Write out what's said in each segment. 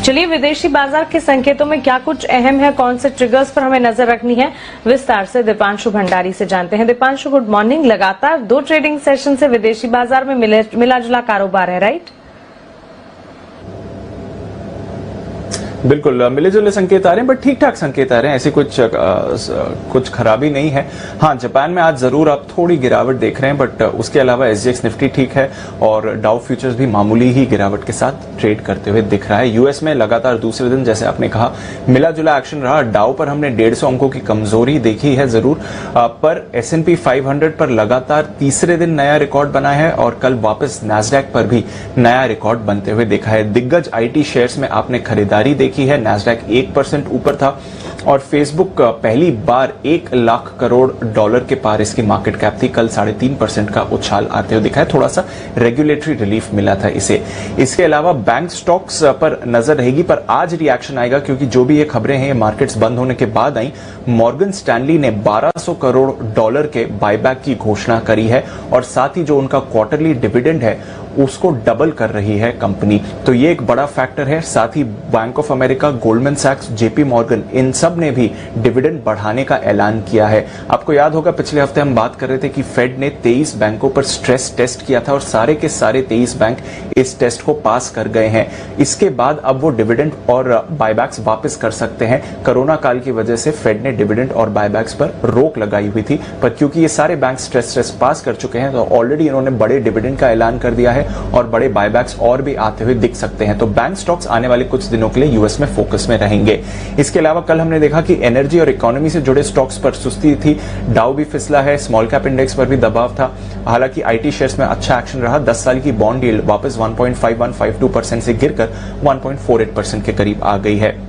चलिए, विदेशी बाजार के संकेतों में क्या कुछ अहम है, कौन से ट्रिगर्स पर हमें नजर रखनी है, विस्तार से दीपांशु भंडारी से जानते हैं। Deepanshu, good morning. लगातार 2 ट्रेडिंग सेशन से विदेशी बाजार में मिला जुला कारोबार है, राइट? बिल्कुल मिले जुले संकेत आ रहे हैं, बट ठीक ठाक संकेत आ रहे हैं, ऐसी कुछ खराबी नहीं है। हाँ, जापान में आज जरूर आप थोड़ी गिरावट देख रहे हैं, बट उसके अलावा एसजीएक्स निफ्टी ठीक है और डाउ फ्यूचर्स भी मामूली ही गिरावट के साथ ट्रेड करते हुए दिख रहा है। यूएस में लगातार दूसरे दिन, जैसे आपने कहा, मिला जुला एक्शन रहा। डाउ पर हमने 150 अंकों की कमजोरी देखी है जरूर, पर S&P 500 पर लगातार तीसरे दिन नया रिकॉर्ड बना है और कल वापस नैस्डैक पर भी नया रिकॉर्ड बनते हुए देखा है। दिग्गज आईटी शेयर्स में आपने खरीदारी देखी है। नैस्डैक 1% ऊपर था और फेसबुक पहली बार $1 लाख करोड़ के पार इसकी मार्केट कैप थी। कल 3.5% का उछाल आते हुए दिखा है। थोड़ा सा रेगुलेटरी रिलीफ मिला था इसे। इसके अलावा बैंक स्टॉक्स पर नजर रहेगी, पर आज रिएक्शन आएगा क्योंकि जो भी ये खबरें हैं, ये मार्केट्स बंद होने के बाद आई। मॉर्गन स्टैनली ने $1200 करोड़ के बायबैक की घोषणा करी है और साथ ही जो उनका क्वार्टरली डिविडेंड है उसको डबल कर रही है कंपनी, तो ये एक बड़ा फैक्टर है। साथ ही बैंक ऑफ अमेरिका, गोल्डमैन सैक्स, जेपी मॉर्गन, इन सब ने भी डिविडेंड बढ़ाने का ऐलान किया है। आपको याद होगा पिछले हफ्ते हम बात कर रहे थे कि फेड ने 23 बैंकों पर स्ट्रेस टेस्ट किया था और सारे के सारे 23 बैंक इस टेस्ट को पास कर गए हैं। इसके बाद अब वो डिविडेंड और बायबैक्स वापस कर सकते हैं। कोरोना काल की वजह से फेड ने डिविडेंड और बायबैक्स पर रोक लगाई हुई थी, पर क्योंकि ये सारे बैंक स्ट्रेस टेस्ट पास कर चुके हैं तो ऑलरेडी इन्होंने बड़े डिविडेंड का ऐलान कर दिया है और बड़े बायबैक्स और भी आते हुए दिख सकते हैं। तो बैंक स्टॉक्स आने वाले कुछ दिनों के लिए यूएस में फोकस में रहेंगे। इसके अलावा कल हमने देखा कि एनर्जी और इकोनॉमी से जुड़े स्टॉक्स पर सुस्ती थी। डाउ भी फिसला है, स्मॉल कैप इंडेक्स पर भी दबाव था। हालांकि आईटी शेयर्स में अच्छा एक्शन रहा। 10 साल की बॉन्ड यील्ड वापस 1.5152% से गिरकर 1.48% के करीब आ गई है।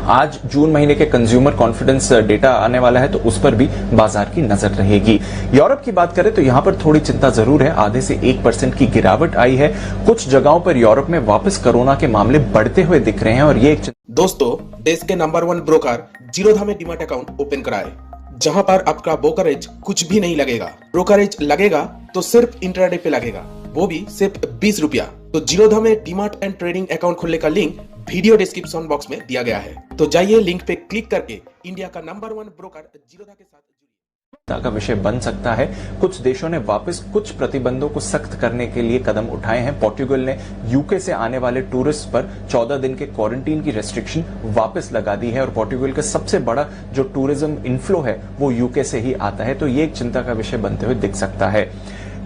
आज जून महीने के कंज्यूमर कॉन्फिडेंस डेटा आने वाला है, तो उस पर भी बाजार की नजर रहेगी। यूरोप की बात करें तो यहां पर थोड़ी चिंता जरूर है। आधे से 1% की गिरावट आई है। कुछ जगहों पर यूरोप में वापस कोरोना के मामले बढ़ते हुए दिख रहे हैं और ये एक दोस्तों, देश के नंबर 1 ब्रोकर जीरोधा में डीमैट अकाउंट ओपन कराएं, जहां पर आपका ब्रोकरेज कुछ भी नहीं लगेगा। ब्रोकरेज लगेगा तो सिर्फ इंट्राडे पे लगेगा, वो भी सिर्फ 20 रुपया। तो जीरोधा में डीमैट एंड ट्रेडिंग अकाउंट खोलने का लिंक वीडियो डिस्क्रिप्शन बॉक्स में दिया गया है, तो जाइए लिंक पे क्लिक करके इंडिया का नंबर 1 ब्रोकर जीरोधा के साथ जुड़िए। का विषय बन सकता है। कुछ देशों ने वापस कुछ प्रतिबंधों को सख्त करने के लिए कदम उठाए हैं। पोर्टुगल ने यूके से आने वाले टूरिस्ट पर 14 दिन के क्वारंटीन की रेस्ट्रिक्शन वापस लगा दी है और पोर्टुगल का सबसे बड़ा जो टूरिज्म इनफ्लो है वो यूके से ही आता है, तो ये एक चिंता का विषय बनते हुए दिख सकता है।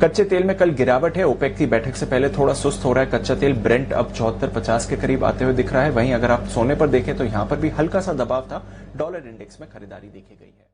कच्चे तेल में कल गिरावट है। ओपेक की बैठक से पहले थोड़ा सुस्त हो रहा है कच्चा तेल। ब्रेंट अब 74.50 के करीब आते हुए दिख रहा है। वहीं अगर आप सोने पर देखें तो यहां पर भी हल्का सा दबाव था। डॉलर इंडेक्स में खरीदारी देखी गई है।